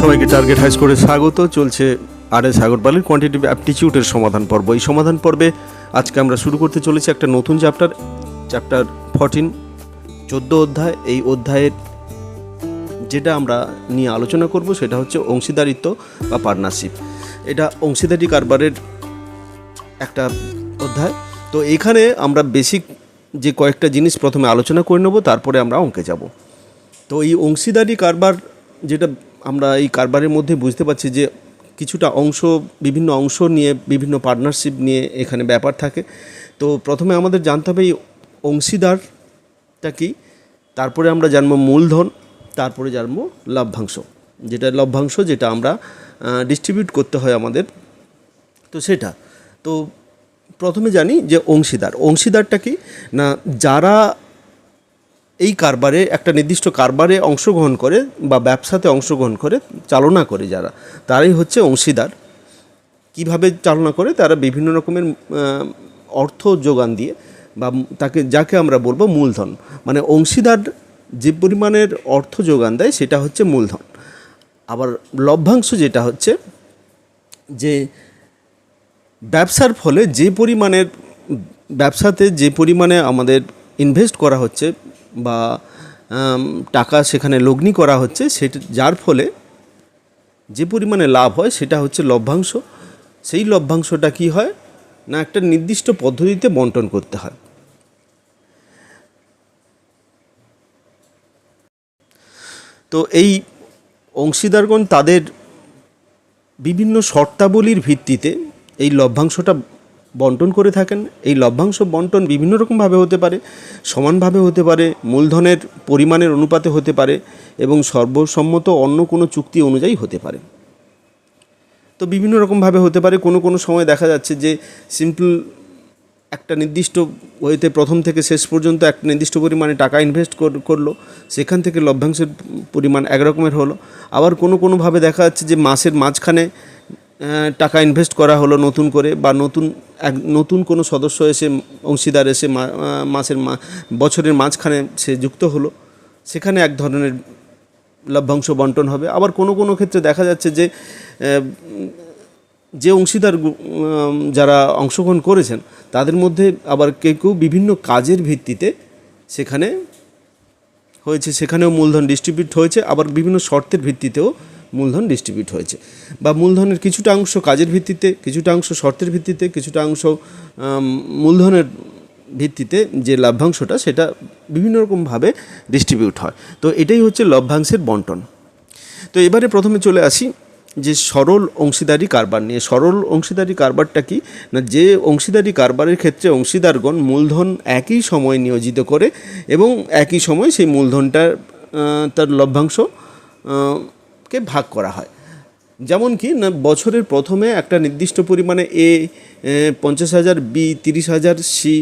সবাইকে target high স্কোরে স্বাগত। চলছে আর.এস. আগরওয়ালের কোয়ান্টিটিভ অ্যাপটিটিউডের সমাধান পর্ব। এই সমাধান পর্বে আজকে আমরা শুরু করতে চলেছি একটা নতুন চ্যাপ্টার 14, 14 অধ্যায়। এই অধ্যায়ের যেটা আমরা নিয়ে আলোচনা করব সেটা হচ্ছে অংশীদারিত্ব বা পার্টনারশিপ। এটা অংশীদারি কারবারের একটা অধ্যায়। তো এখানে আমরা বেসিক যে কয়েকটা জিনিস প্রথমে আলোচনা করে নেব, তারপরে আমরা অঙ্কে যাব। তো এই অংশীদারি কারবার যেটা আমরা এই কারবারের মধ্যে বুঝতে পারছি যে কিছুটা অংশ, বিভিন্ন অংশ নিয়ে বিভিন্ন পার্টনারশিপ নিয়ে এখানে ব্যাপার থাকে। তো প্রথমে আমাদের জানতে হবে এই অংশীদারটা কী, তারপরে আমরা জানবো মূলধন, তারপরে জানবো লভ্যাংশ, যেটা আমরা ডিস্ট্রিবিউট করতে হয় আমাদের। তো সেটা তো প্রথমে জানি যে অংশীদারটা কি না, যারা এই কারবারে একটা নির্দিষ্ট কারবারে অংশগ্রহণ করে বা ব্যবসাতে অংশগ্রহণ করে, চালনা করে যারা, তারাই হচ্ছে অংশীদার। কিভাবে চালনা করে? তারা বিভিন্ন রকমের অর্থ যোগান দিয়ে বা যাকে আমরা বলবো মূলধন। মানে অংশীদার যে পরিমাণের অর্থ যোগান দেয় সেটা হচ্ছে মূলধন। আবার লভ্যাংশ যেটা হচ্ছে যে ব্যবসার ফলে ব্যবসাতে যে পরিমাণে আমাদের ইনভেস্ট করা হচ্ছে বা টাকা সেখানে লগ্নি করা হচ্ছে, সেটা যার ফলে যে পরিমাণে লাভ হয় সেটা হচ্ছে লভ্যাংশ। সেই লভ্যাংশটা কি হয় না, একটা নির্দিষ্ট পদ্ধতিতে বন্টন করতে হয়। তো এই অংশীদারগণ তাদের বিভিন্ন শর্তাবলীর ভিত্তিতে এই লভ্যাংশটা বন্টন করে থাকেন। এই লভ্যাংশ বন্টন বিভিন্ন রকমভাবে হতে পারে, সমানভাবে হতে পারে, মূলধনের পরিমাণের অনুপাতে হতে পারে এবং সর্বসম্মত অন্য কোনো চুক্তি অনুযায়ী হতে পারে। তো বিভিন্ন রকমভাবে হতে পারে। কোনো সময় দেখা যাচ্ছে যে সিম্পল একটা নির্দিষ্ট ওয়েতে প্রথম থেকে শেষ পর্যন্ত একটা নির্দিষ্ট পরিমাণে টাকা ইনভেস্ট করলো, সেখান থেকে লভ্যাংশের পরিমাণ একরকমের হলো। আবার কোনোভাবে দেখা যাচ্ছে যে মাসের মাঝখানে টাকা ইনভেস্ট করা হলো নতুন করে, বা নতুন কোনো সদস্য এসে, অংশীদার এসে বছরের মাঝখানে সে যুক্ত হলো, সেখানে এক ধরনের লভ্যাংশ বন্টন হবে। আবার কোনো ক্ষেত্রে দেখা যাচ্ছে যে অংশীদার যারা অংশগ্রহণ করেছেন তাদের মধ্যে আবার কেউ বিভিন্ন কাজের ভিত্তিতে সেখানেও মূলধন ডিস্ট্রিবিউট হয়েছে, আবার বিভিন্ন শর্তের ভিত্তিতেও মূলধন ডিস্ট্রিবিউট হয়েছে। বা মূলধনের কিছুটা অংশ কাজের ভিত্তিতে, কিছুটা অংশ শর্তের ভিত্তিতে, কিছুটা অংশ মূলধনের ভিত্তিতে যে লভ্যাংশটা সেটা বিভিন্ন রকমভাবে ডিস্ট্রিবিউট হয়। তো এটাই হচ্ছে লভ্যাংশের বন্টন। তো এবারে প্রথমে চলে আসি যে সরল অংশীদারি কারবার নিয়ে। সরল অংশীদারি কারবারটা কি না, যে অংশীদারি কারবারের ক্ষেত্রে অংশীদারগণ মূলধন একই সময় নিয়োজিত করে এবং একই সময় সেই মূলধনটার তার লভ্যাংশ কে ভাগ করা হয়। যেমন কি না, বছরের প্রথমে একটা নির্দিষ্ট পরিমাণে এ 50,000, বি 30,000, সি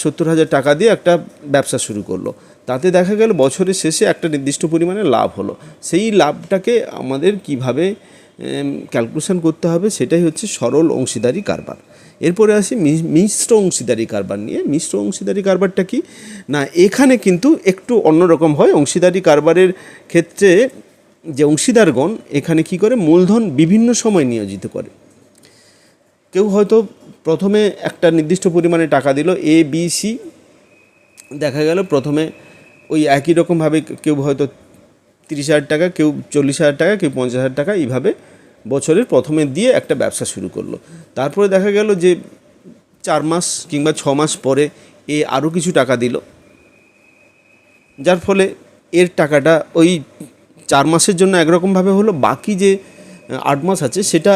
70,000 টাকা দিয়ে একটা ব্যবসা শুরু করলো। তাতে দেখা গেল বছরের শেষে একটা নির্দিষ্ট পরিমাণে লাভ হলো। সেই লাভটাকে আমাদের কিভাবে ক্যালকুলেশন করতে হবে, সেটাই হচ্ছে সরল অংশীদারি কারবার। এরপরে আসি মিশ্র অংশীদারি কারবার নিয়ে। মিশ্র অংশীদারি কারবারটা কি না, এখানে কিন্তু একটু অন্যরকম হয়। অংশীদারি কারবারের ক্ষেত্রে যে অংশীদারগণ এখানে কি করে, মূলধন বিভিন্ন সময় নিয়োজিত করে। কেউ হয়তো প্রথমে একটা নির্দিষ্ট পরিমাণে টাকা দিল, এ বি সি, দেখা গেল প্রথমে ওই একই রকমভাবে কেউ হয়তো 30,000 টাকা, কেউ 40,000 টাকা, কেউ 50,000 টাকা, এইভাবে বছরের প্রথমে দিয়ে একটা ব্যবসা শুরু করলো। তারপরে দেখা গেল যে 4 মাস কিংবা 6 মাস পরে এ আরও কিছু টাকা দিল, যার ফলে এর টাকাটা ওই 4 মাসের জন্য একরকমভাবে হলো, বাকি যে 8 মাস আছে সেটা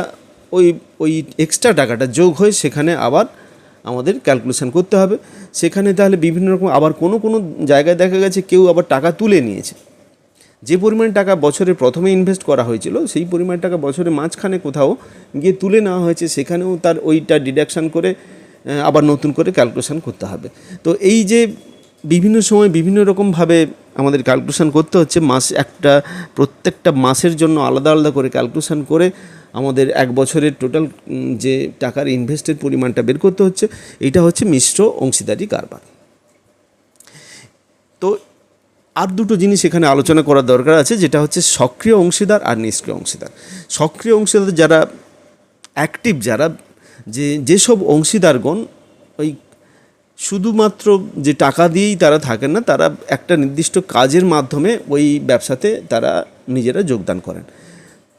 ওই এক্সট্রা টাকাটা যোগ হয়ে সেখানে আবার আমাদের ক্যালকুলেশন করতে হবে। সেখানে তাহলে বিভিন্ন রকম, আবার কোনো জায়গায় দেখা গেছে কেউ আবার টাকা তুলে নিয়েছে। যে পরিমাণ টাকা বছরের প্রথমে ইনভেস্ট করা হয়েছিল সেই পরিমাণ টাকা বছরের মাঝখানে কোথাও গিয়ে তুলে নেওয়া হয়েছে, সেখানেও তার ওইটা ডিডাকশান করে আবার নতুন করে ক্যালকুলেশন করতে হবে। তো এই যে বিভিন্ন সময় বিভিন্ন রকমভাবে আমাদের ক্যালকুলেশন করতে হচ্ছে, প্রত্যেকটা মাসের জন্য আলাদা আলাদা করে ক্যালকুলেশন করে আমাদের এক বছরের টোটাল যে টাকার ইনভেস্টের পরিমাণটা বের করতে হচ্ছে। এইটা হচ্ছে মিশ্র অংশীদারি কারবার। তো আর দুটো জিনিস এখানে আলোচনা করার দরকার আছে, যেটা হচ্ছে সক্রিয় অংশীদার আর নিষ্ক্রিয় অংশীদার। সক্রিয় অংশীদার যারা অ্যাক্টিভ, যারা যেসব অংশীদারগণ ওই শুধুমাত্র যে টাকা দিয়েই তারা থাকেন না, তারা একটা নির্দিষ্ট কাজের মাধ্যমে ওই ব্যবসাতে তারা নিজেরা যোগদান করেন।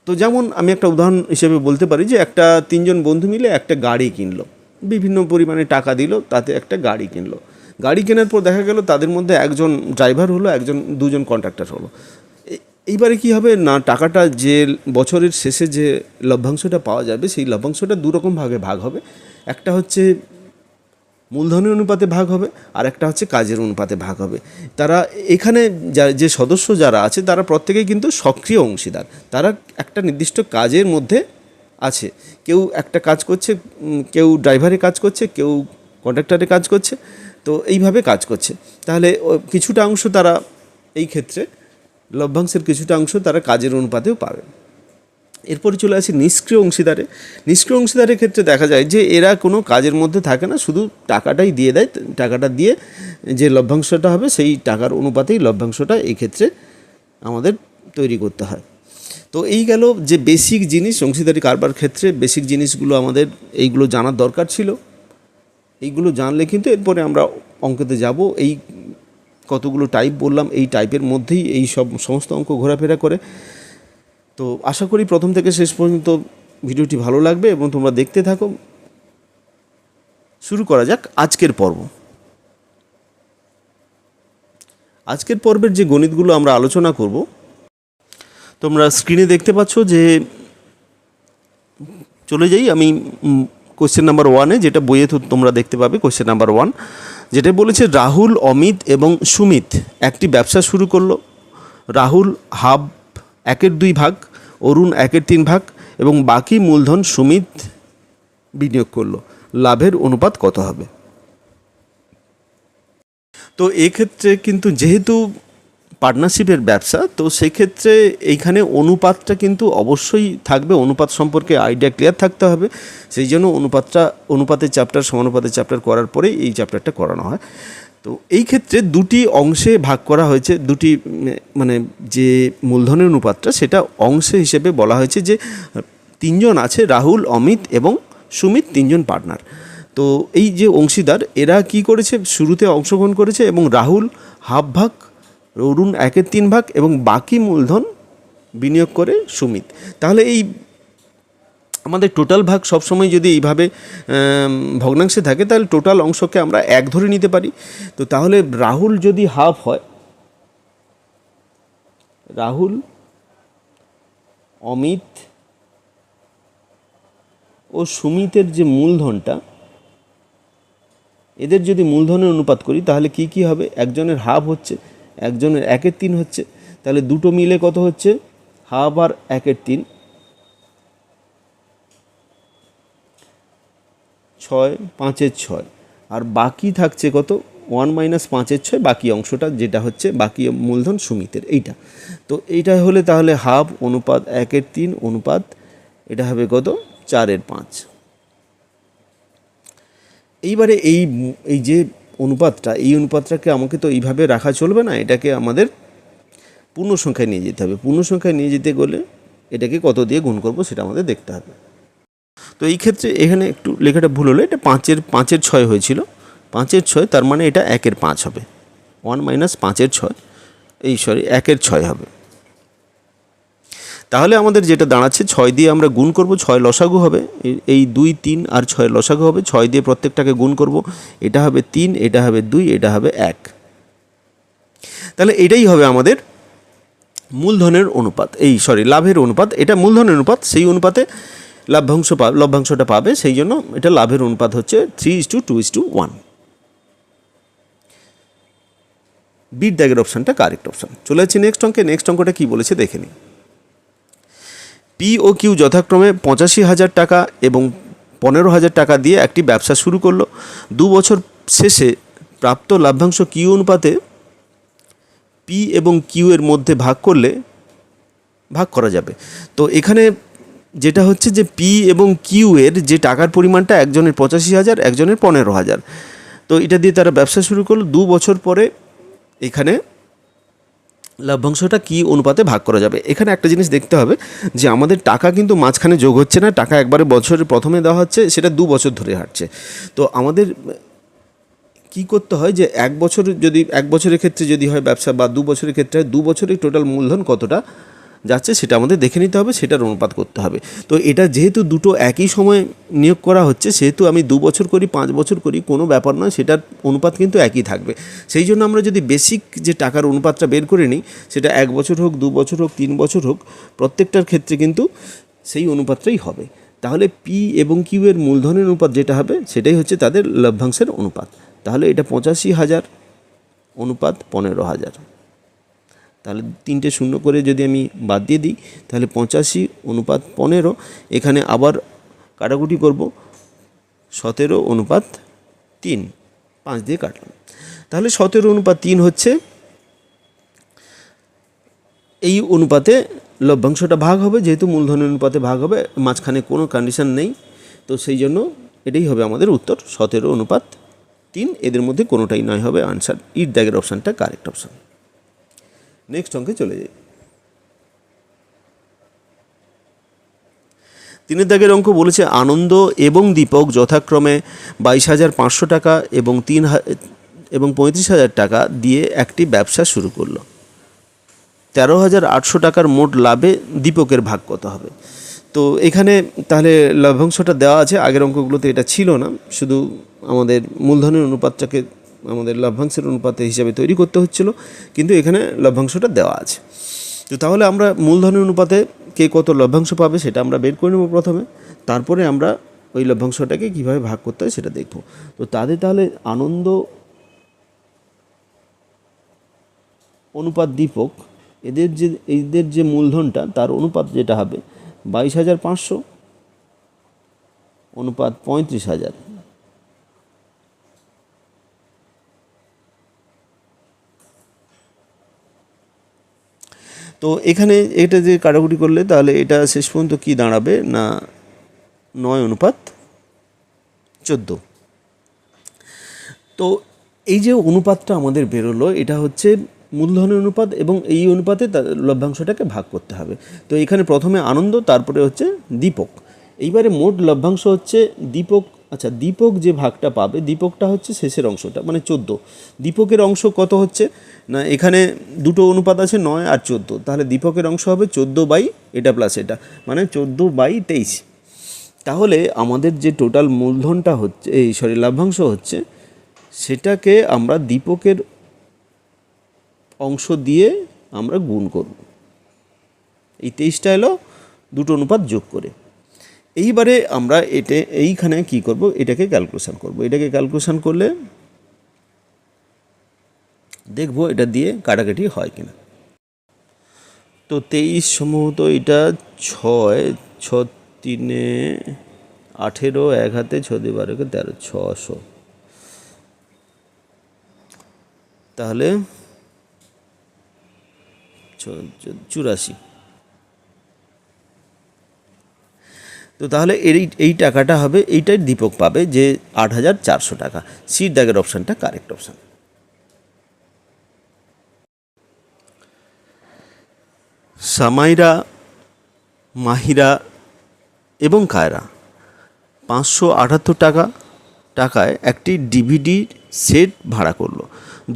তো যেমন আমি একটা উদাহরণ হিসেবে বলতে পারি যে একটা 3 জন বন্ধু মিলে একটা গাড়ি কিনলো, বিভিন্ন পরিমাণে টাকা দিল, তাতে একটা গাড়ি কিনলো। গাড়ি কেনার পর দেখা গেল তাদের মধ্যে একজন ড্রাইভার হলো, দুজন কন্ট্রাক্টর হলো। এইবারে কী হবে না, টাকাটা যে বছরের শেষে যে লভ্যাংশটা পাওয়া যাবে, সেই লভ্যাংশটা দুরকম ভাগে ভাগ হবে। একটা হচ্ছে মূলধনের অনুপাতে ভাগ হবে, আর একটা হচ্ছে কাজের অনুপাতে ভাগ হবে। তারা এখানে যে সদস্য যারা আছে তারা প্রত্যেকেই কিন্তু সক্রিয় অংশীদার। তারা একটা নির্দিষ্ট কাজের মধ্যে আছে, কেউ একটা কাজ করছে, কেউ ড্রাইভারে কাজ করছে, কেউ কন্ট্রাক্টরে কাজ করছে, তো এইভাবে কাজ করছে। তাহলে কিছুটা অংশ তারা এই ক্ষেত্রে লভ্যাংশের কিছুটা অংশ তারা কাজের অনুপাতেও পাবে। এরপরে চলে আসি নিষ্ক্রিয় অংশীদারে। নিষ্ক্রিয় অংশীদারের ক্ষেত্রে দেখা যায় যে এরা কোনো কাজের মধ্যে থাকে না, শুধু টাকাটাই দিয়ে দেয়। টাকাটা দিয়ে যে লভ্যাংশটা হবে সেই টাকার অনুপাতেই লভ্যাংশটা এই ক্ষেত্রে আমাদের তৈরি করতে হয়। তো এই গেল যে বেসিক জিনিস, অংশীদারি কারবার ক্ষেত্রে বেসিক জিনিসগুলো আমাদের এইগুলো জানার দরকার ছিল। এইগুলো জানলে কিন্তু এরপরে আমরা অঙ্কতে যাব। এই কতগুলো টাইপ বললাম, এই টাইপের মধ্যেই এই সমস্ত অঙ্ক ঘোরাফেরা করে। তো আশা করি প্রথম থেকে শেষ পর্যন্ত ভিডিওটি ভালো লাগবে এবং তোমরা দেখতে থাকো। শুরু করা যাক আজকের পর্ব। আজকের পর্বের যে গণিতগুলো আমরা আলোচনা করব, তোমরা স্ক্রিনে দেখতে পাচ্ছ যে চলে যাই আমি কোশ্চেন নাম্বার 1-এ, যেটা বইয়ে তোমরা দেখতে পাবে। কোশ্চেন নাম্বার 1 যেটা বলেছে, রাহুল, অমিত এবং সুমিত একটি ব্যবসা শুরু করলো। রাহুল 1/2 ভাগ, অরুণ 1/3 ভাগ এবং বাকি মূলধন সুমিত বিনিয়োগ করলো। লাভের অনুপাত কত হবে? তো এক্ষেত্রে কিন্তু যেহেতু পার্টনারশিপের ব্যবসা, তো সেক্ষেত্রে এইখানে অনুপাতটা কিন্তু অবশ্যই থাকবে। অনুপাত সম্পর্কে আইডিয়া ক্লিয়ার থাকতে হবে। সেই জন্য অনুপাতের চ্যাপ্টার, সমানুপাতের চ্যাপ্টার করার পরেই এই চ্যাপ্টারটা করানো হয়। তো এই ক্ষেত্রে দুটি অংশে ভাগ করা হয়েছে। দুটি মানে যে মূলধনের অনুপাতটা, সেটা অংশ হিসেবে বলা হয়েছে যে 3 জন আছে, রাহুল, অমিত এবং সুমিত, 3 জন পার্টনার। তো এই যে অংশীদার, এরা কি করেছে, শুরুতে অংশগ্রহণ করেছে এবং রাহুল 1/2 ভাগ, অরুণ 1/3 ভাগ এবং বাকি মূলধন বিনিয়োগ করে সুমিত। তাহলে এই আমাদের টোটাল ভাগ সবসময় যদি এইভাবে ভগ্নাংশে থাকে, তাহলে টোটাল অংশকে আমরা 1 ধরে নিতে পারি। তো তাহলে রাহুল যদি 1/2 হয়, রাহুল, অমিত ও সুমিতের যে মূলধনটা, এদের যদি মূলধনের অনুপাত করি, তাহলে কি কি হবে? একজনের 1/2 হচ্ছে, একজনের 1/3 হচ্ছে। তাহলে দুটো মিলে কত হচ্ছে? 1/2 আর 1/3, 6, 5/6। আর বাকি থাকছে কত? 1 - 5/6, বাকি অংশটা যেটা হচ্ছে বাকি মূলধন সুমিতের, এইটা। তো এইটা হলে তাহলে 1/2 অনুপাত 1/3 অনুপাত এটা হবে কত? 4/5। এইবারে এই যে অনুপাতটা, এই অনুপাতটাকে আমাকে তো এইভাবে রাখা চলবে না, এটাকে আমাদের পূর্ণ সংখ্যায় নিয়ে যেতে হবে। পূর্ণ সংখ্যায় নিয়ে যেতে গেলে এটাকে কত দিয়ে গুণ করব সেটা আমাদের দেখতে হবে। তো এই ক্ষেত্রে এখানে একটু লেখাটা ভুল হলো, এটা 5/6 হয়েছিল। 5/6, তার মানে এটা 1/5 হবে। 1 - 5/6, 1/6 হবে। তাহলে আমাদের যেটা দাঁড়াচ্ছে, 6 দিয়ে আমরা গুণ করব, 6 লসাগু হবে। এই 2, 3 আর 6 লসাগু হবে। 6 দিয়ে প্রত্যেকটাকে গুণ করব, এটা হবে 3, এটা হবে 2, এটা হবে 1। তাহলে এটাই হবে আমাদের মূলধনের অনুপাত, লাভের অনুপাত। এটা মূলধনের অনুপাত, সেই অনুপাতে লভ্যাংশটা পাবে, সেই জন্য এটা লাভের অনুপাত হচ্ছে 3:2:1। বিট দাগের অপশানটা কারেক্ট অপশান। চলে যাচ্ছি নেক্সট অঙ্কে। নেক্সট অঙ্কটা কী বলেছে দেখে নিই। পি ও কিউ যথাক্রমে 85,000 টাকা এবং 15,000 টাকা দিয়ে একটি ব্যবসা শুরু করলো। 2 বছর শেষে প্রাপ্ত লভ্যাংশ কিউ অনুপাতে পি এবং কিউ এর মধ্যে ভাগ করা যাবে। তো এখানে যেটা হচ্ছে যে পি এবং কিউ এর যে টাকার পরিমাণটা, একজনের 85,000, একজনের 15,000। তো এটা দিয়ে তারা ব্যবসা শুরু করলো। 2 বছর পরে এখানে লভ্যাংশটা কী অনুপাতে ভাগ করা যাবে। এখানে একটা জিনিস দেখতে হবে যে আমাদের টাকা কিন্তু মাঝখানে যোগ হচ্ছে না, টাকা একবারে বছরের প্রথমে দেওয়া হচ্ছে, সেটা 2 বছর ধরে হাঁটছে। তো আমাদের কী করতে হয় যে 1 বছর যদি 1 বছরের ক্ষেত্রে যদি হয় ব্যবসা, বা 2 বছরের ক্ষেত্রে হয়, 2 বছরের টোটাল মূলধন কতটা যাচ্ছে সেটা আমাদের দেখে নিতে হবে, সেটার অনুপাত করতে হবে। তো এটা যেহেতু দুটো একই সময় নিয়োগ করা হচ্ছে, সেহেতু আমি 2 বছর করি 5 বছর করি কোনো ব্যাপার নয়, সেটার অনুপাত কিন্তু একই থাকবে। সেই জন্য আমরা যদি বেসিক যে টাকার অনুপাতটা বের করে নিই, সেটা 1 বছর হোক 2 বছর হোক 3 বছর হোক, প্রত্যেকটার ক্ষেত্রে কিন্তু সেই অনুপাতটাই হবে। তাহলে পি এবং কিউ এর মূলধনের অনুপাত যেটা হবে সেটাই হচ্ছে তাদের লভ্যাংশের অনুপাত। তাহলে এটা 85,000 অনুপাত 15,000। তাহলে 3টে শূন্য করে যদি আমি বাদ দিয়ে দিই, তাহলে 85 অনুপাত 15। এখানে আবার কাটাকুটি করব, 17 অনুপাত 3, 5 দিয়ে কাটলাম। তাহলে 17 অনুপাত 3 হচ্ছে এই অনুপাতে লভ্যাংশটা ভাগ হবে, যেহেতু মূলধনের অনুপাতে ভাগ হবে, মাঝখানে কোনো কন্ডিশন নেই। তো সেই জন্য এটাই হবে আমাদের উত্তর, 17 অনুপাত 3। এদের মধ্যে কোনোটাই নয় হবে আনসার। ইট দাগের অপশানটা কারেক্ট অপশান। নেক্সট অঙ্কে চলে যাই। 3 দাগের অঙ্ক বলেছে আনন্দ এবং দীপক যথাক্রমে 22,500 টাকা এবং 35,000 টাকা দিয়ে একটি ব্যবসা শুরু করলো। 13,800 টাকার মোট লাভে দীপকের ভাগ কত হবে? তো এখানে তাহলে লভ্যাংশটা দেওয়া আছে, আগের অঙ্কগুলোতে এটা ছিল না, শুধু আমাদের মূলধনের অনুপাতটাকে আমাদের লভ্যাংশের অনুপাতে হিসাবে তৈরি করতে হচ্ছিল, কিন্তু এখানে লভ্যাংশটা দেওয়া আছে। তো তাহলে আমরা মূলধনের অনুপাতে কে কত লভ্যাংশ পাবে সেটা আমরা বের করে নেব প্রথমে, তারপরে আমরা ওই লভ্যাংশটাকে কীভাবে ভাগ করতে হয় সেটা দেখব। তো তাহলে আনন্দ অনুপাত দীপক, এদের যে মূলধনটা তার অনুপাত যেটা হবে 22,500 অনুপাত 35,000। তো এখানে এটা যে কাটাকুটি করলে তাহলে এটা শেষ পর্যন্ত কি দাঁড়াবে না 9 অনুপাত 14। তো এই যে অনুপাতটা আমাদের বেরোলো, এটা হচ্ছে মূলধনের অনুপাত, এবং এই অনুপাতে লভ্যাংশটাকে ভাগ করতে হবে। তো এখানে প্রথমে আনন্দ, তারপরে হচ্ছে দীপক। এইবারে মোট লভ্যাংশ হচ্ছে দীপক। আচ্ছা, দীপক যে ভাগটা পাবে, দীপকটা হচ্ছে শেষের অংশটা, মানে 14। দীপকের অংশ কত হচ্ছে না, এখানে দুটো অনুপাত আছে 9 আর 14, তাহলে দীপকের অংশ হবে 14 বাই এটা প্লাস এটা, মানে 14/23। তাহলে আমাদের যে টোটাল মূলধনটা হচ্ছে, লভ্যাংশ হচ্ছে, সেটাকে আমরা দীপকের অংশ দিয়ে আমরা গুণ করব। এই 23টা এলো দুটো অনুপাত যোগ করে। এইবারে আমরা এইখানে কি করব, এটাকে ক্যালকুলেশন করব। এটাকে ক্যালকুলেশন করলে দেখব এটা দিয়ে কাটাকাটি হয় কিনা। তো 23 সম্ভবত এটা 6, 6 3 18, 1 হাতে 6 দিয়ে 12 13, 600। তাহলে 84। তো তাহলে এই টাকাটা হবে, এইটাই দীপক পাবে যে 8,400 টাকা। সির দাগের অপশানটা কারেক্ট অপশান। সামাইরা, মাহিরা এবং কায়রা 578 টাকায় একটি ডিভিডি সেট ভাড়া করলো।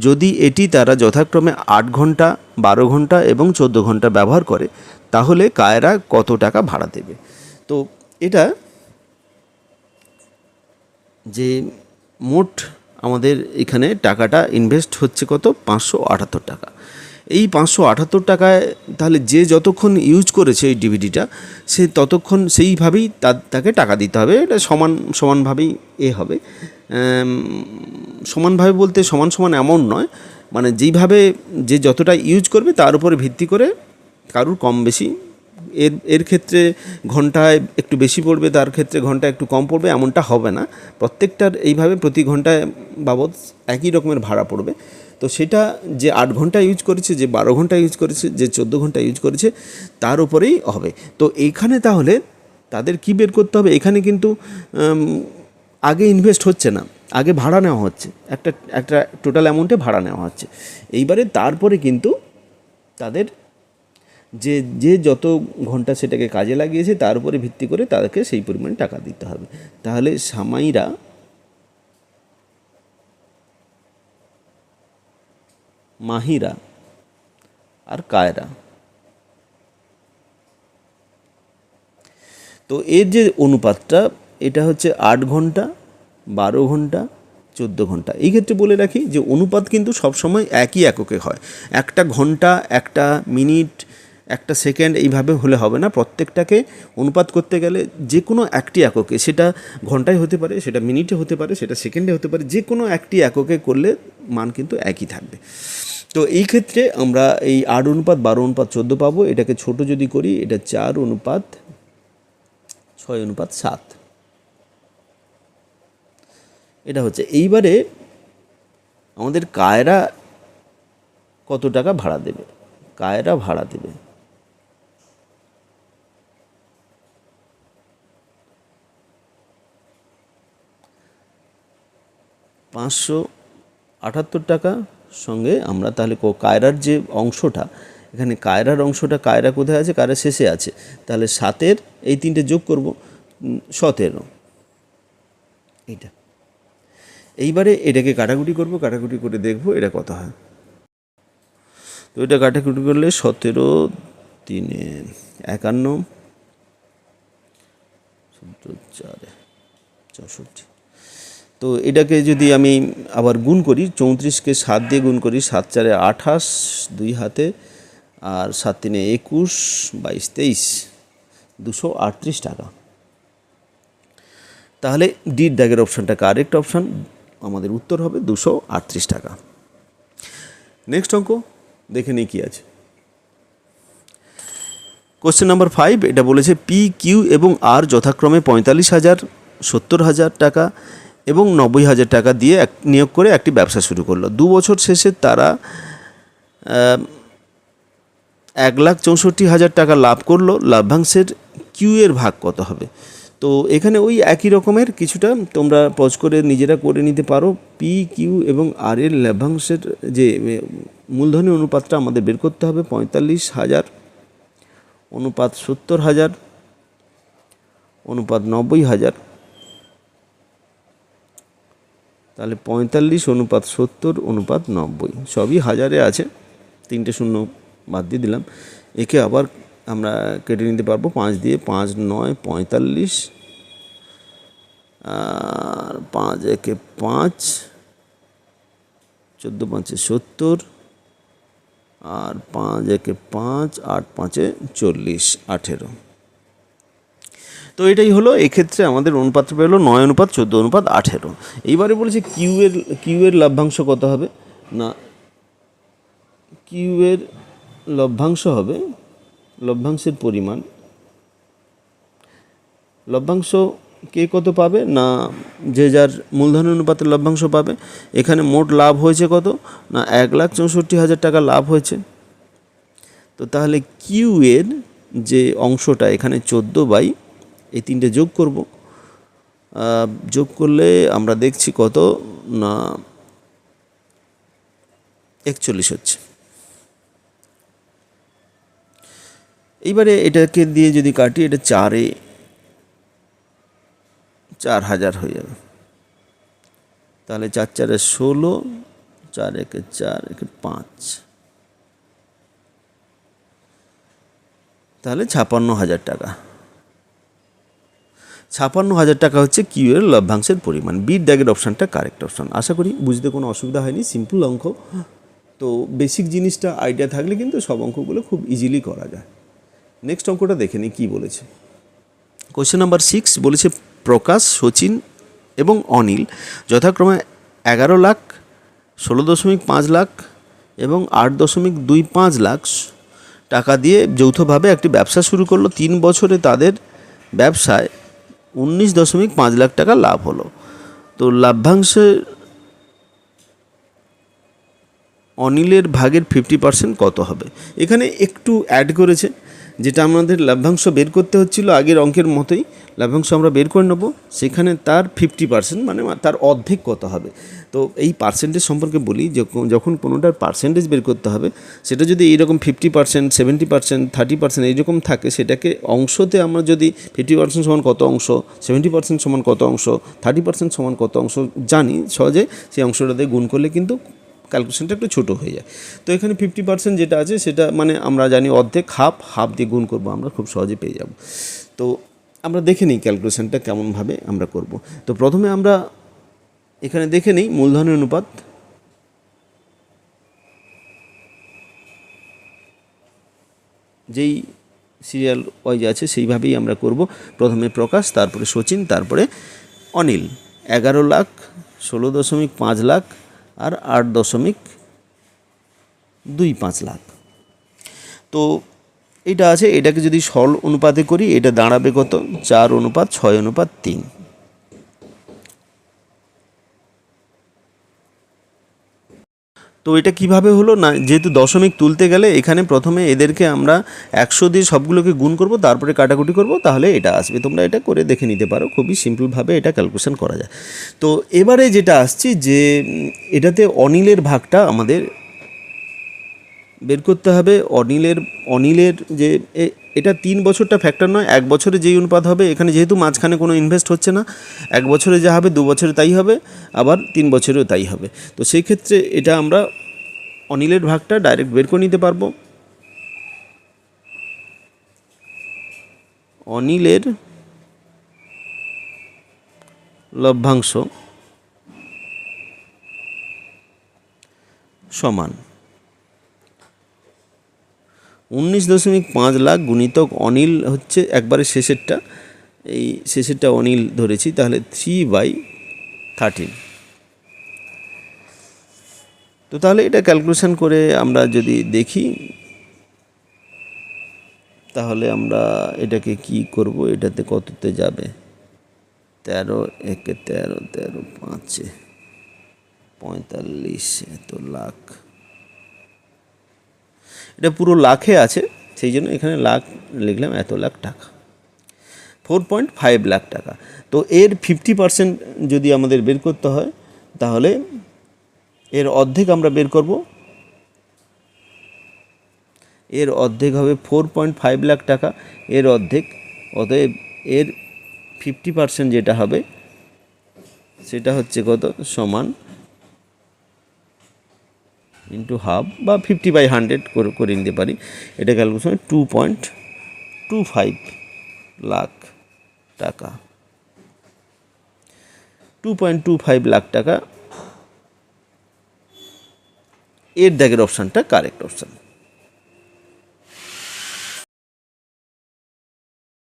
যদি এটি তারা যথাক্রমে 8 ঘন্টা, 12 ঘন্টা এবং 14 ঘন্টা ব্যবহার করে, তাহলে কায়রা কত টাকা ভাড়া দেবে? তো এটা যে মোট আমাদের এখানে টাকাটা ইনভেস্ট হচ্ছে কত, 578 টাকা। এই 578 টাকায় তাহলে যে যতক্ষণ ইউজ করেছে এই ডিভিডিটা, সে ততক্ষণ সেইভাবেই তাকে টাকা দিতে হবে। এটা সমানভাবেই হবে। সমানভাবে বলতে সমান সমান অ্যামাউন্ট নয়, মানে যেইভাবে যে যতটা ইউজ করবে তার উপরে ভিত্তি করে কারুর কম বেশি, এর ক্ষেত্রে ঘন্টায় একটু বেশি পড়বে, তার ক্ষেত্রে ঘন্টায় একটু কম পড়বে, এমনটা হবে না। প্রত্যেকটার এইভাবে প্রতি ঘন্টায় বাবদ একই রকমের ভাড়া পড়বে। তো সেটা যে 8 ঘন্টা ইউজ করেছে, যে 12 ঘন্টা ইউজ করেছে, যে 14 ঘন্টা ইউজ করেছে, তার উপরেই হবে। তো এইখানে তাহলে তাদের কি বের করতে হবে? এখানে কিন্তু আগে ইনভেস্ট হচ্ছে না, আগে ভাড়া নেওয়া হচ্ছে, একটা টোটাল অ্যামাউন্টে ভাড়া নেওয়া হচ্ছে। এইবারে তারপরে কিন্তু তাদের যে যে যত ঘন্টা সেটাকে কাজে লাগিয়েছে তার উপরে ভিত্তি করে তাদেরকে সেই পরিমাণে টাকা দিতে হবে। তাহলে সামাইরা মাহিরা আর কায়রা, তো এর যে অনুপাতটা এটা হচ্ছে 8 ঘন্টা, 12 ঘন্টা, 14 ঘন্টা। এই ক্ষেত্রে বলে রাখি যে অনুপাত কিন্তু সবসময় একই এককে হয়। একটা ঘন্টা, একটা মিনিট, একটা সেকেন্ড এইভাবে হলে হবে না। প্রত্যেকটাকে অনুপাত করতে গেলে যে কোনো একটি এককে, সেটা ঘন্টায় হতে পারে, সেটা মিনিটে হতে পারে, সেটা সেকেন্ডে হতে পারে, যে কোনো একটি এককে করলে মান কিন্তু একই থাকবে। তো এই ক্ষেত্রে আমরা এই 8 অনুপাত 12 অনুপাত 14 পাবো। এটাকে ছোট যদি করি, এটা 4 অনুপাত 6 অনুপাত 7 এটা হচ্ছে। এইবারে আমাদের কায়রা কত টাকা ভাড়া দেবে? কায়রা ভাড়া দেবে 578 টাকা। সঙ্গে আমরা তাহলে কায়রার যে অংশটা, এখানে কায়রার অংশটা, কায়রা কোথায় আছে? কায়রা শেষে আছে। তাহলে 7-এর এই 3টে যোগ করব, 17 এইটা। এইবারে এটাকে কাটাকুটি করব, কাটাকুটি করে দেখব এটা কত হয়। তো এটা কাটাকুটি করলে 17 3 51, 4 64। তো এটাকে যদি আমি আবার গুণ করি, 34কে 7 দিয়ে গুণ করি, 7 4 28, 2 হাতে, আর 7 3 21, 22 23, 238 টাকা। তাহলে ডির দাগের অপশানটা কারেক্ট অপশান, আমাদের উত্তর হবে 238 টাকা। নেক্সট অঙ্ক দেখে নিই কী আছে। কোশ্চেন নাম্বার 5, এটা বলেছে পি, কিউ এবং আর যথাক্রমে 45,000, 70,000 টাকা এবং 90,000 টাকা দিয়ে নিয়োগ করে একটি ব্যবসা শুরু করলো। 2 বছর শেষে তারা 1,64,000 টাকা লাভ করলো। লাভ্যাংশের কিউ এর ভাগ কত হবে? তো এখানে ওই একই রকমের কিছুটা তোমরা পজ করে নিজেরা করে নিতে পারো। পি, কিউ এবং আর এর লাভ্যাংশের যে মূলধনের অনুপাতটা আমাদের বের করতে হবে। 45,000 অনুপাত 70,000 অনুপাত 90,000। তাহলে 45 অনুপাত 70 অনুপাত 90, সবই হাজারে আছে, 3টে শূন্য বাদ দিয়ে দিলাম। একে আবার আমরা কেটে নিতে পারবো 5 দিয়ে। 5 9 45, আর 5 1 5, 14 5 70, আর 5 1 5, 8 5 40, 18। তো এটাই হলো। এক্ষেত্রে আমাদের অনুপাতটা পেলো 9 অনুপাত 14 অনুপাত 18। এইবারে বলেছে কিউ এর লভ্যাংশ কত হবে? না, কিউ এর লভ্যাংশ হবে, লভ্যাংশের পরিমাণ, লভ্যাংশ কে কত পাবে? না, যে যার মূলধন অনুপাতের লভ্যাংশ পাবে। এখানে মোট লাভ হয়েছে কত? না, 1,64,000 টাকা লাভ হয়েছে। তো তাহলে কিউ এর যে অংশটা, এখানে 14 এই 3টে যোগ করব। যোগ করলে আমরা দেখছি কত, না 41 হচ্ছে। এইবারে এটাকে দিয়ে যদি কাটি, এটা 4,000 হয়ে যাবে। তাহলে 4 4 16, 4 1 4 1 5, তাহলে 56,000 টাকা। 56,000 টাকা হচ্ছে কিউ এর লভ্যাংশের পরিমাণ। বির দাগের অপশানটা কারেক্ট অপশান। আশা করি বুঝতে কোনো অসুবিধা হয়নি, সিম্পল অঙ্ক। তো বেসিক জিনিসটা আইডিয়া থাকলে কিন্তু সব অঙ্কগুলো খুব ইজিলি করা যায়। নেক্সট অঙ্কটা দেখে নিই কী বলেছে। কোশ্চেন নাম্বার 6 বলেছে প্রকাশ, সচিন এবং অনিল যথাক্রমে 11 লাখ, 16.5 লাখ এবং 8.25 লাখ টাকা দিয়ে যৌথভাবে একটি ব্যবসা শুরু করলো। 3 বছরে তাদের ব্যবসায় 19.5 লাখ টাকা লাভ হলো। তো লাভ্যাংশের অনিলের ভাগের 50% কত হবে। এখানে একটু অ্যাড করেছে, যেটা আমাদের লভ্যাংশ বের করতে হচ্ছিল আগের অঙ্কের মতোই লভ্যাংশ আমরা বের করে নেব, সেখানে তার 50% মানে তার অর্ধেক কত হবে। তো এই পার্সেন্টেজ সম্পর্কে বলি, যখন কোনোটার পার্সেন্টেজ বের করতে হবে, সেটা যদি এইরকম 50%, 70%, 30% এইরকম থাকে, সেটাকে অংশতে আমরা যদি 50% সমান কত অংশ, 70% সমান কত অংশ, 30% সমান কত অংশ জানি, সহজে সেই অংশটা দিয়ে গুণ করলে কিন্তু ক্যালকুলেশনটা একটু ছোটো হয়ে যায়। তো এখানে 50% যেটা আছে সেটা মানে আমরা জানি অর্ধেক, হাফ দিয়ে গুণ করবো, আমরা খুব সহজে পেয়ে যাব। তো আমরা দেখে নিই ক্যালকুলেশনটা কেমনভাবে আমরা করব। তো প্রথমে আমরা এখানে দেখে নিই মূলধনের অনুপাত। যেই সিরিয়াল ওয়াইজ আছে সেইভাবেই আমরা করব। প্রথমে প্রকাশ, তারপরে সচিন, তারপরে অনিল। 11,00,000, 16.5 লাখ আর 8.25 লাখ। তো এটা আছে, এটাকে যদি সরল অনুপাতে করি এটা দাঁড়াবে কত, 4:6:3। তো এটা কিভাবে হলো না, যেহেতু দশমিক তুলতে গেলে এখানে প্রথমে এদেরকে আমরা 100 দিয়ে সবগুলোকে গুণ করব, তারপরে কাটাকুটি করব, তাহলে এটা আসবে। তোমরা এটা করে দেখে নিতে পারো, খুবই সিম্পলভাবে এটা ক্যালকুলেশন করা যায়। তো এবারে যেটা আসছি যে এটাতে অনিলের ভাগটা আমাদের বের করতে হবে। অনিলের যে এটা 3 বছরটা ফ্যাক্টর নয়, 1 বছরে যেই অনুপাত হবে, এখানে যেহেতু মাঝখানে কোনো ইনভেস্ট হচ্ছে না, 1 বছরে যা হবে 2 বছরে তাই হবে, আবার 3 বছরেও তাই হবে। তো সেই ক্ষেত্রে এটা আমরা অনিলের ভাগটা ডাইরেক্ট বের করে নিতে পারবো। অনিলের লভ্যাংশ সমান 19.5 লাখ গুণিতক অনিল হচ্ছে একবারে শেষেরটা, এই শেষেরটা অনিল ধরেছি, তাহলে 3/13। তো তাহলে এটা ক্যালকুলেশন করে আমরা যদি দেখি, তাহলে আমরা এটাকে কি করব, এটাতে কততে যাবে, 13 একে 13, 13 5 45, এত লাখ, এটা পুরো লাখে আছে, সেই জন্য এখানে লাখ লিখলাম, এত লাখ টাকা, 4.5 লাখ টাকা। তো এর 50% যদি আমাদের বের করতে হয়, তাহলে এর অর্ধেক আমরা বের করব, এর অর্ধেক হবে 4.5 লাখ টাকা, এর অর্ধেক, অতএব এর 50% যেটা হবে সেটা হচ্ছে কত, সমান ইন্টু হাফ বা 50/100 করে নিতে পারি। এটা ক্যালকুলেশন 2.25 লাখ টাকা, 2.25 লাখ টাকা। এর দাগের অপশানটা কারেক্ট অপশান।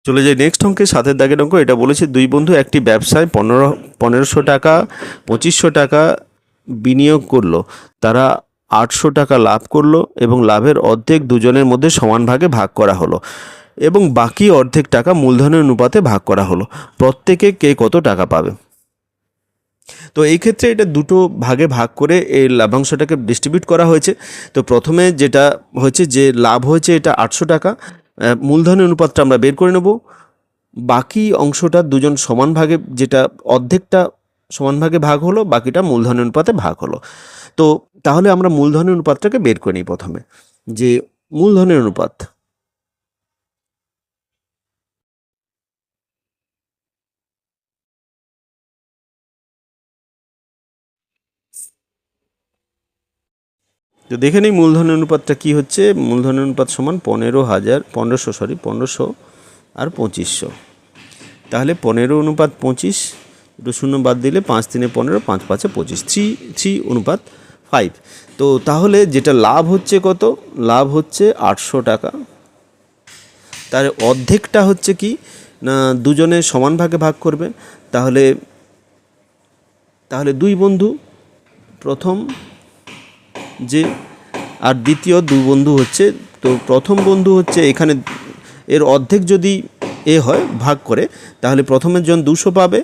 চলে যাই নেক্সট অঙ্কে, 7 দাগের অঙ্ক। এটা বলেছে দুই বন্ধু একটি ব্যবসায় 1500 টাকা 2500 টাকা বিনিয়োগ করলো, তারা 800 টাকা লাভ করলো এবং লাভের অর্ধেক দুজনের মধ্যে সমান ভাগে ভাগ করা হলো এবং বাকি অর্ধেক টাকা মূলধনের অনুপাতে ভাগ করা হলো। প্রত্যেকে কে কত টাকা পাবে। তো এই ক্ষেত্রে এটা দুটো ভাগে ভাগ করে এই লাভাংশটাকে ডিস্ট্রিবিউট করা হয়েছে। তো প্রথমে যেটা হয়েছে যে লাভ হয়েছে এটা 800 টাকা, মূলধনের অনুপাতটা আমরা বের করে নেব, বাকি অংশটা দুজন সমান ভাগে, যেটা অর্ধেকটা সমান ভাগে ভাগ হলো, বাকিটা মূলধনের অনুপাতে ভাগ হলো। তো তাহলে আমরা মূলধনের অনুপাতটাকে বের করে নিই প্রথমে, যে মূলধনের অনুপাত তো দেখে নিই মূলধনের অনুপাতটা কী হচ্ছে। মূলধনের অনুপাত সমান 1500 আর 2500। তাহলে 15:25, দুটো শূন্য বাদ দিলে 5×3=15, 5×5=25, 3:5। তো তাহলে যেটা লাভ হচ্ছে কত, লাভ হচ্ছে 800 টাকা। তার অর্ধেকটা হচ্ছে কি না, দুজনে সমান ভাগে ভাগ করবে। তাহলে দুই বন্ধু প্রথম যে, আর দ্বিতীয় দুই বন্ধু হচ্ছে, তো প্রথম বন্ধু হচ্ছে এখানে এর অর্ধেক যদি হয় ভাগ করে, তাহলে প্রথমের জন 200 পাবে,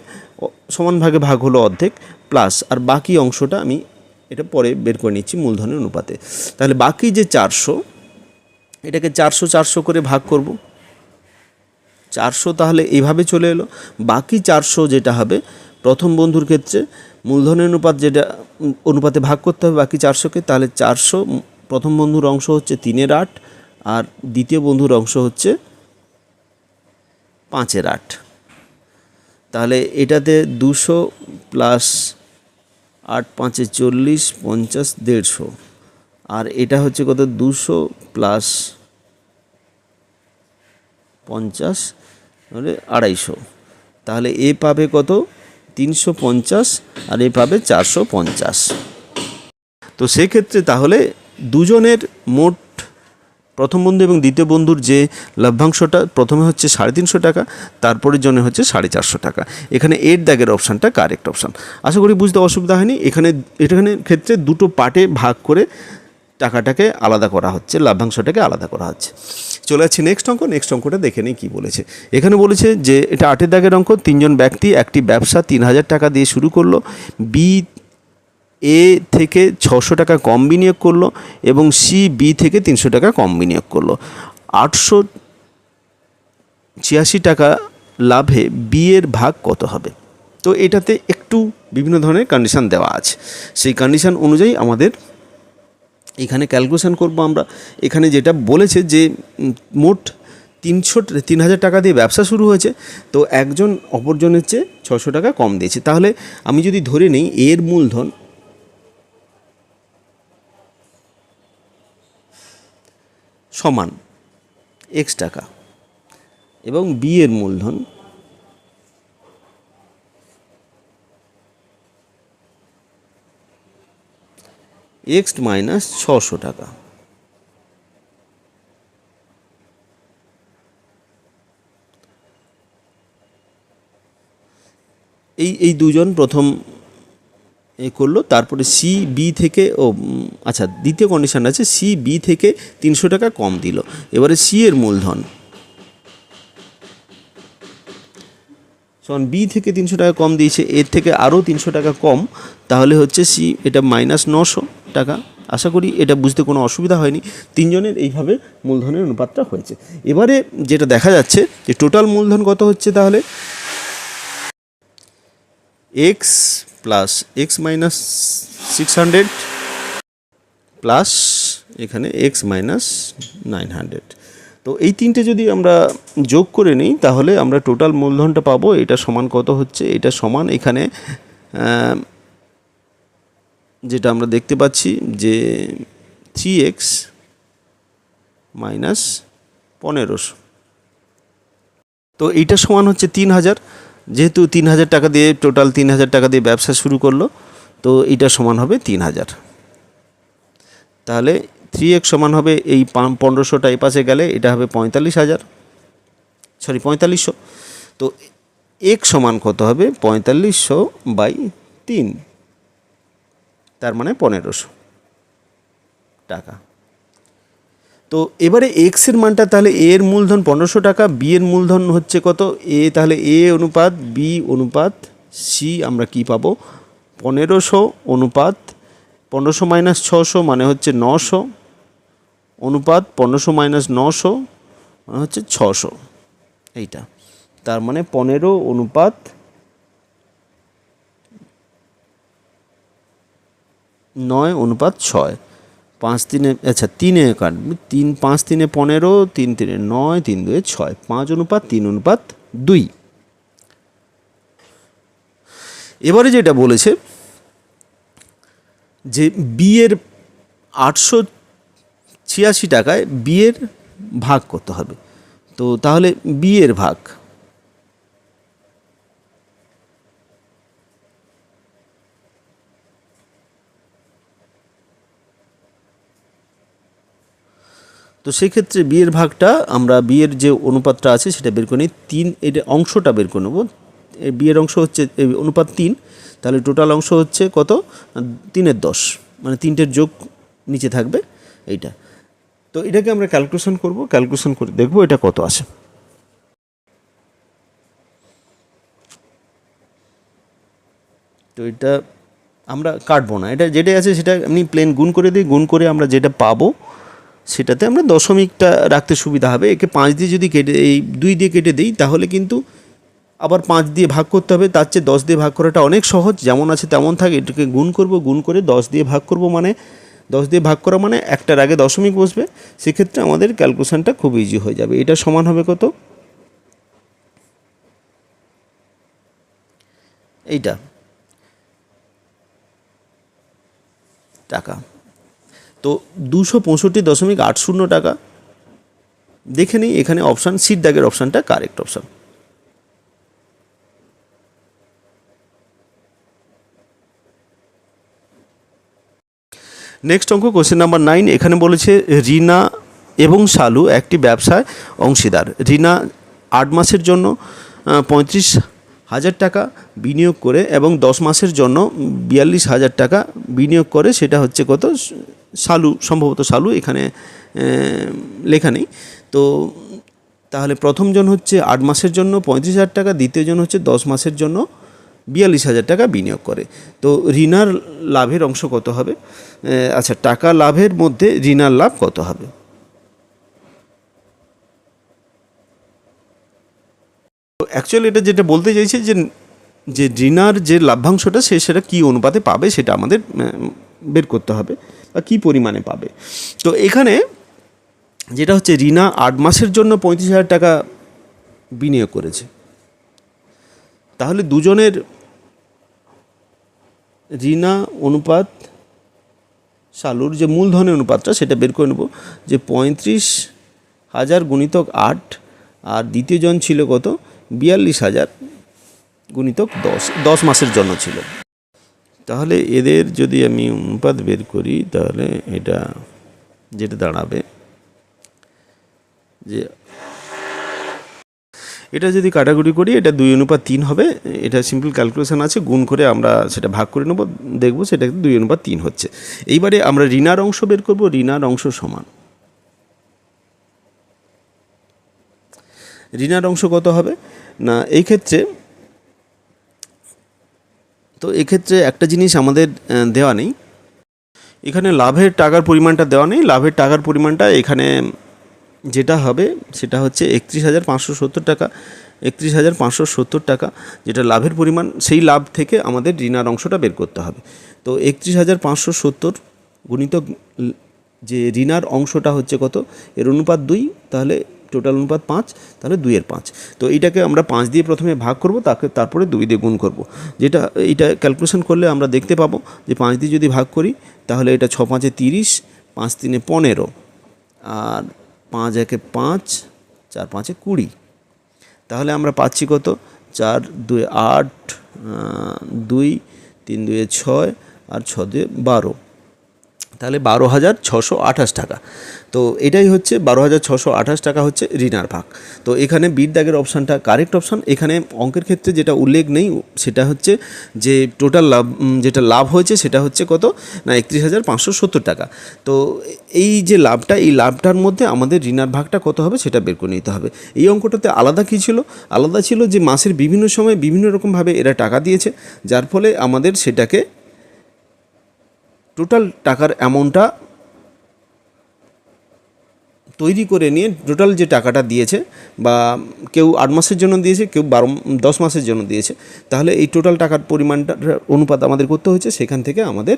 সমান ভাগে ভাগ হলো অর্ধেক, প্লাস আর বাকি অংশটা আমি এটা পরে বের করে নিচ্ছি মূলধনের অনুপাতে। তাহলে বাকি যে 400, এটাকে 400 করে ভাগ করব। 400 তাহলে এইভাবে চলে এলো। বাকি 400 যেটা হবে প্রথম বন্ধুর ক্ষেত্রে মূলধনের অনুপাত যেটা অনুপাতে ভাগ করতে হবে বাকি 400কে, তাহলে 400 প্রথম বন্ধুর অংশ হচ্ছে 3/8 আর দ্বিতীয় বন্ধুর অংশ হচ্ছে 5/8। তাহলে এটাতে 200 প্লাস 8 5 40 50 150, আর এটা হচ্ছে কত 200 প্লাস 50 মানে 250। তাহলে এ পাবে কত 350 আর এ পাবে 450। তো সেক্ষেত্রে তাহলে দুজনের মোট প্রথম বন্ধু এবং দ্বিতীয় বন্ধুর যে লভ্যাংশটা প্রথমে হচ্ছে 350 টাকা, তারপরের জন্য হচ্ছে 450 টাকা। এখানে এর দাগের অপশানটা কারেক্ট অপশান। আশা করি বুঝতে অসুবিধা হয়নি। এখানে ক্ষেত্রে দুটো পার্টে ভাগ করে টাকাটাকে আলাদা করা হচ্ছে, লভ্যাংশটাকে আলাদা করা হচ্ছে। চলে যাচ্ছি নেক্সট অঙ্ক। নেক্সট অঙ্কটা দেখে নিই কী বলেছে। এখানে বলেছে যে এটা 8 দাগের অঙ্ক। 3 জন ব্যক্তি একটি ব্যবসা 3000 টাকা দিয়ে শুরু করলো। বি এ থেকে 600 টাকা কম বিনিয়োগ করলো এবং সি বি থেকে 300 টাকা কম বিনিয়োগ করলো। 886 টাকা লাভে বি এর ভাগ কত হবে? তো এটাতে একটু বিভিন্ন ধরনের কন্ডিশান দেওয়া আছে। সেই কন্ডিশান অনুযায়ী আমাদের এখানে ক্যালকুলেশন করব আমরা। এখানে যেটা বলেছে যে মোট 3000 টাকা দিয়ে ব্যবসা শুরু হয়েছে, তো একজন অপরজনের চেয়ে 600 টাকা কম দিয়েছে। তাহলে আমি যদি ধরে নিই এর মূলধন সমান x টাকা এবং বি এর মূলধন x মাইনাস 600 টাকা। এই দুজন প্রথম করলো, তারপরে সি বি থেকে আচ্ছা দ্বিতীয় কন্ডিশন আছে সি বি থেকে 300 টাকা কম দিল। এবারে সি এর মূলধন সমান বি থেকে 300 টাকা কম দিয়েছে, এর থেকে আরও 300 টাকা কম, তাহলে হচ্ছে সি এটা মাইনাস 900 টাকা। আশা করি এটা বুঝতে কোনো অসুবিধা হয়নি। তিনজনের এইভাবে মূলধনের অনুপাতটা হয়েছে। এবারে যেটা দেখা যাচ্ছে যে টোটাল মূলধন কত হচ্ছে, তাহলে x plus x minus 600 plus এখানে এক্স মাইনাস 900। তো এই তিনটে যদি আমরা যোগ করে নিই তাহলে আমরা টোটাল মূলধনটা পাবো। এটা সমান কত হচ্ছে, এটা সমান এখানে যেটা আমরা দেখতে পাচ্ছি যে 3x মাইনাস 1500। তো এইটা সমান হচ্ছে 3000। যেহেতু 3000 টাকা দিয়ে টোটাল 3000 টাকা দিয়ে ব্যবসা শুরু করলো, তো এইটা সমান হবে 3000। তাহলে 3x সমান হবে এই 1500টা এই পাশে গেলে এটা হবে 4500। তো x সমান কত হবে 4500/3, তার মানে 1500 টাকা। তো এবারে এক্স এর মানটা তাহলে এ এর মূলধন 1500 টাকা, বি এর মূলধন হচ্ছে কত এ, তাহলে এ অনুপাত বি অনুপাত সি আমরা কি পাবো 1500 অনুপাত 1500 মাইনাস 600 মানে হচ্ছে 900 অনুপাত 1500 মাইনাস 900 মানে হচ্ছে 600। এইটা তার মানে 15 অনুপাত 9 অনুপাত 6। 5 3 আচ্ছা 3 কাটবে, 3 5 3 15, 3 3 9, 3 2 6, 5 অনুপাত 3 অনুপাত 2। এবারে যেটা বলেছে যে বি এর 886 টাকায় বি এর ভাগ করতে হবে। তো তাহলে বি এর ভাগ তো সেক্ষেত্রে বিয়ের ভাগটা আমরা বিয়ের যে অনুপাতটা আছে সেটা বের করে নিই। 3 এটা অংশটা বের করে নেব। বিয়ের অংশ হচ্ছে অনুপাত 3, তাহলে টোটাল অংশ হচ্ছে কত 3/10, মানে 3টের যোগ নিচে থাকবে এইটা। তো এটাকে আমরা ক্যালকুলেশন করব, ক্যালকুলেশন করে দেখব এটা কত আসে। তো এটা আমরা কাটবো না, এটা যেটা আছে সেটা এমনি প্লেন গুণ করে দিই, গুণ করে আমরা যেটা পাবো সেটাতে আমরা দশমিকটা রাখতে সুবিধা হবে। একে 5 দিয়ে যদি কেটে, এই 2 দিয়ে কেটে দিই, তাহলে কিন্তু আবার 5 দিয়ে ভাগ করতে হবে। তার চেয়ে 10 দিয়ে ভাগ করাটা অনেক সহজ, যেমন আছে তেমন থাকে। এটাকে গুণ করব, গুণ করে 10 দিয়ে ভাগ করব, মানে 10 দিয়ে ভাগ করা মানে একটার আগে দশমিক বসবে। সেক্ষেত্রে আমাদের ক্যালকুলেশনটা খুব ইজি হয়ে যাবে। এটা সমান হবে কত, এইটা টাকা, তো 265.80 টাকা। দেখে নিই এখানে অপশান সির দাগের অপশানটা কারেক্ট অপশান। নেক্সট অঙ্ক কোশ্চেন নাম্বার 9। এখানে বলেছে রিনা এবং শালু একটি ব্যবসায় অংশীদার। রিনা 8 মাসের জন্য 35,000 টাকা বিনিয়োগ করে এবং 10 মাসের জন্য 42,000 টাকা বিনিয়োগ করে। সেটা হচ্ছে কত, শালু, সম্ভবত শালু, এখানে লেখা নেই। তো তাহলে প্রথমজন হচ্ছে 8 মাসের জন্য 35,000 টাকা, দ্বিতীয়জন হচ্ছে 10 মাসের জন্য 42,000 টাকা বিনিয়োগ করে। তো রিনার লাভের অংশ কত হবে? আচ্ছা, টাকা লাভের মধ্যে রিনার লাভ কত হবে? তো অ্যাকচুয়ালি এটা যেটা বলতে চাইছে যে যে রিনার যে লাভ্যাংশটা সেটা কী অনুপাতে পাবে সেটা আমাদের বের করতে হবে, বা কী পরিমাণে পাবে। তো এখানে যেটা হচ্ছে রিনা 8 মাসের জন্য 35,000 টাকা বিনিয়োগ করেছে, তাহলে দুজনের রিনা অনুপাত শালুর যে মূলধনের অনুপাতটা সেটা বের করে নেব, যে 35,000 গুণিতক 8, আর দ্বিতীয়জন ছিল কত, 42,000 গুণিতক 10 মাসের জন্য ছিল। তাহলে এদের যদি আমি অনুপাত বের করি, তাহলে এটা যেটা দাঁড়াবে, যে এটা যদি কাটাকুটি করি এটা 2:3 হবে। এটা সিম্পল ক্যালকুলেশন আছে, গুণ করে আমরা সেটা ভাগ করে নেব, দেখব সেটা 2:3 হচ্ছে। এইবারে আমরা ঋণার অংশ বের করব। ঋণার অংশ সমান, ঋণার অংশ কত হবে না, এই ক্ষেত্রে তো এক্ষেত্রে একটা জিনিস আমাদের দেওয়া নেই, এখানে লাভের টাকার পরিমাণটা দেওয়া নেই। লাভের টাকার পরিমাণটা এখানে যেটা হবে সেটা হচ্ছে 31,570 টাকা। 31,570 টাকা যেটা লাভের পরিমাণ, সেই লাভ থেকে আমাদের ঋণার অংশটা বের করতে হবে। তো 31,570 গুণিতক যে ঋণার অংশটা হচ্ছে কত, এর অনুপাত 2, তাহলে টোটাল অনুপাত 5, তাহলে 2/5। তো এইটাকে আমরা 5 দিয়ে প্রথমে ভাগ করব, তারপরে 2 দিয়ে গুণ করব। যেটা এইটা ক্যালকুলেশন করলে আমরা দেখতে পাবো যে 5 দিয়ে যদি ভাগ করি তাহলে এটা 6×5 = 30, 5×3 = 15, আর 5×1 = 5, 4×5 = 20। তাহলে আমরা পাচ্ছি কত, 4×2 = 8, 2, 3×2 = 6, আর 6×2 = 12, তাহলে 12,628 টাকা। তো এটাই হচ্ছে 12,628 টাকা হচ্ছে ঋণার ভাগ। তো এখানে বির দাগের অপশানটা কারেক্ট অপশান। এখানে অঙ্কের ক্ষেত্রে যেটা উল্লেখ নেই সেটা হচ্ছে যে টোটাল লাভ, যেটা লাভ হয়েছে সেটা হচ্ছে কত না 31,570 টাকা। তো এই যে লাভটা, এই লাভটার মধ্যে আমাদের ঋণার ভাগটা কত হবে সেটা বের করে নিতে হবে। এই অঙ্কটাতে আলাদা কী ছিল, আলাদা ছিল যে মাসের বিভিন্ন সময় বিভিন্ন রকমভাবে এরা টাকা দিয়েছে, যার ফলে আমাদের সেটাকে টোটাল টাকার অ্যামাউন্টটা তৈরি করে নিয়ে, টোটাল যে টাকাটা দিয়েছে, বা কেউ 8 মাসের জন্য দিয়েছে, কেউ 10 মাসের জন্য দিয়েছে, তাহলে এই টোটাল টাকার পরিমাণটা অনুপাত আমাদের করতে হয়েছে। সেখান থেকে আমাদের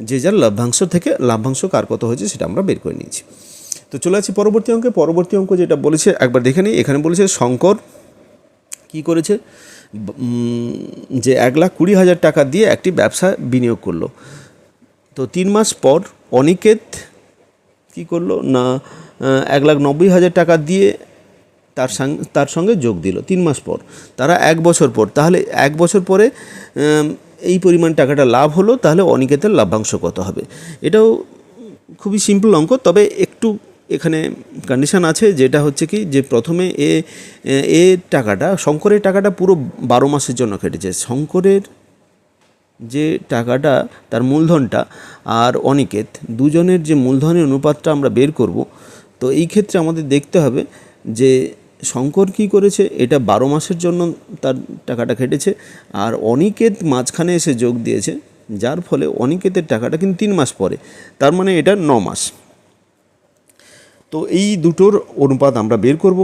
যে যার লভ্যাংশ থেকে লাভ্যাংশ কার কত হয়েছে সেটা আমরা বের করে নিয়েছি। তো চলে আসছি পরবর্তী অঙ্কে। পরবর্তী অঙ্ক যেটা বলেছে একবার দেখে নিই। এখানে বলেছে শঙ্কর কী করেছে, যে 1,20,000 টাকা দিয়ে একটি ব্যবসা বিনিয়োগ করলো। তো 3 মাস পর অনিকেত কী করলো না 1,90,000 টাকা দিয়ে তার সঙ্গে যোগ দিল 3 মাস পর। তারা 1 বছর পর, তাহলে 1 বছর পরে এই পরিমাণ টাকাটা লাভ হলো, তাহলে অনিকেতের লাভ্যাংশ কত হবে? এটাও খুবই সিম্পল অঙ্ক, তবে একটু এখানে কন্ডিশান আছে, যেটা হচ্ছে কি যে প্রথমে এ টাকাটা, শঙ্করের টাকাটা পুরো 12 মাসের জন্য কেটেছে। শঙ্করের যে টাকাটা, তার মূলধনটা, আর অনিকেত দুজনের যে মূলধনের অনুপাতটা আমরা বের করব। তো এই ক্ষেত্রে আমাদের দেখতে হবে যে শঙ্কর কী করেছে, এটা 12 মাসের জন্য তার টাকাটা কেটেছে, আর অনিকেত মাঝখানে এসে যোগ দিয়েছে যার ফলে অনিকেতের টাকাটা কিন্তু 3 মাস পরে, তার মানে এটা 9 মাস। তো এই দুটোর অনুপাত আমরা বের করব।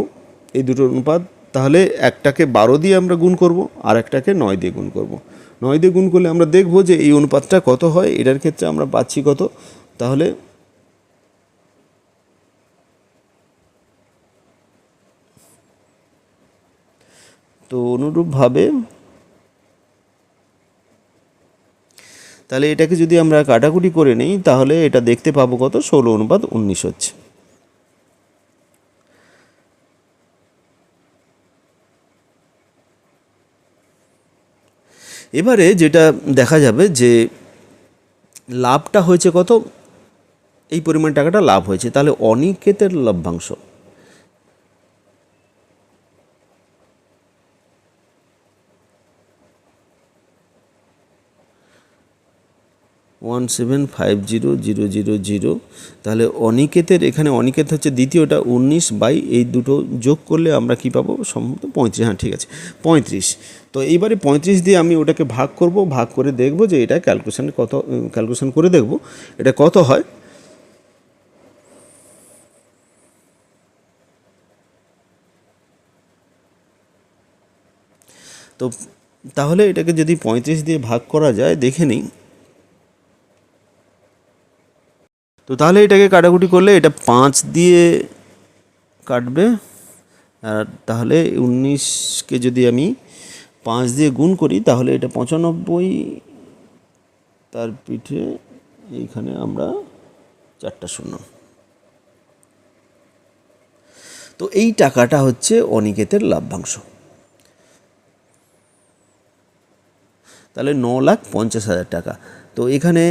এই দুটোর অনুপাত তাহলে একটাকে 12 দিয়ে আমরা গুণ করব, আর একটাকে 9 দিয়ে গুণ করব। 9 দিয়ে গুণ করলে আমরা দেখব যে এই অনুপাতটা কত হয়। এটার ক্ষেত্রে আমরা পাচ্ছি কত, তাহলে তো অনুরূপভাবে তাহলে এটাকে যদি আমরা কাটাকুটি করে নিই তাহলে এটা দেখতে পাবো কত, 16:19 হচ্ছে। এবারে যেটা দেখা যাবে যে লাভটা হয়েছে কত, এই পরিমাণ টাকাটা লাভ হয়েছে, তাহলে অনিকেতের লভ্যাংশ $1,750,000, তাহলে অনিকেতের এখানে অনিকেত হচ্ছে দ্বিতীয়টা, 19 বাই এই দুটো যোগ করলে আমরা কি পাবো, সম্ভবত 35। হ্যাঁ ঠিক আছে, 35। তো এইবারে 35 দিয়ে আমি ওটাকে ভাগ করব, ভাগ করে দেখব যে এটা ক্যালকুলেশন করে দেখব এটা কত হয়। তো তাহলে এটাকে যদি 35 দিয়ে ভাগ করা যায় দেখে নিই। তো তাহলে এটাকে কাটাকুটি করলে এটা 5 দিয়ে কাটবে, আর তাহলে 19কে যদি আমি 5 দিয়ে গুণ করি তাহলে এটা 95, তার পিঠে এইখানে আমরা 4টা শূন্য। তো এই টাকাটা হচ্ছে অনিকেতের লভ্যাংশ। তাহলে 9,50,000 টাকা। তো এখানে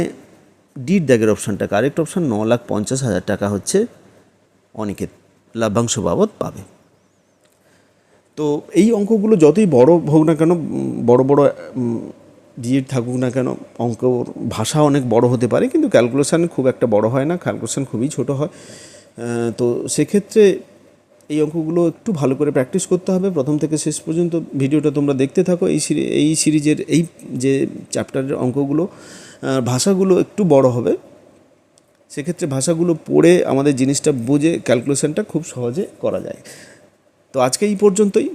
ডির দাগের অপশানটা কারেক্ট অপশান, 9,50,000 টাকা হচ্ছে অনিকেত লভ্যাংশ বাবদ পাবে। তো এই অঙ্কগুলো যতই বড় হোক না কেন, বড় বড় দিয়ে থাকুক না কেন, অঙ্কর ভাষা অনেক বড় হতে পারে কিন্তু ক্যালকুলেশান খুব একটা বড় হয় না, ক্যালকুলেশান খুবই ছোট হয়। তো সেক্ষেত্রে এই অঙ্কগুলো একটু ভালো করে প্র্যাকটিস করতে হবে। প্রথম থেকে শেষ পর্যন্ত ভিডিওটা তোমরা দেখতে থাকো। এই সিরিজের এই যে চ্যাপ্টারের অঙ্কগুলো ভাষাগুলো একটু বড় হবে, সেক্ষেত্রে ভাষাগুলো পড়ে আমাদের জিনিসটা বুঝে ক্যালকুলেশানটা খুব সহজে করা যায়। তো আজকে এই পর্যন্তই।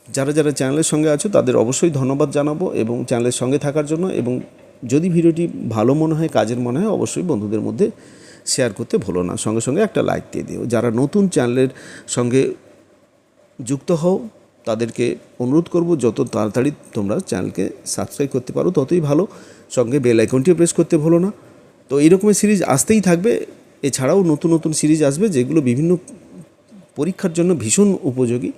যারা যারা চ্যানেলের সঙ্গে আছো তাদের অবশ্যই ধন্যবাদ জানাবো এবং চ্যানেলের সঙ্গে থাকার জন্য। এবং যদি ভিডিওটি ভালো মনে হয়, কাজের মনে হয়, অবশ্যই বন্ধুদের মধ্যে শেয়ার করতে ভুলো না, সঙ্গে সঙ্গে একটা লাইক দিয়ে দিও। যারা নতুন চ্যানেলের সঙ্গে যুক্ত হও তাদেরকে অনুরোধ করব যত তাড়াতাড়ি তোমরা চ্যানেলকে সাবস্ক্রাইব করতে পারো ততই ভালো, সঙ্গে বেল আইকনটিও প্রেস করতে ভুলো না। তো এইরকমের সিরিজ আসতেই থাকবে। এছাড়াও নতুন নতুন সিরিজ আসবে যেগুলো বিভিন্ন পরীক্ষার জন্য ভীষণ উপযোগী।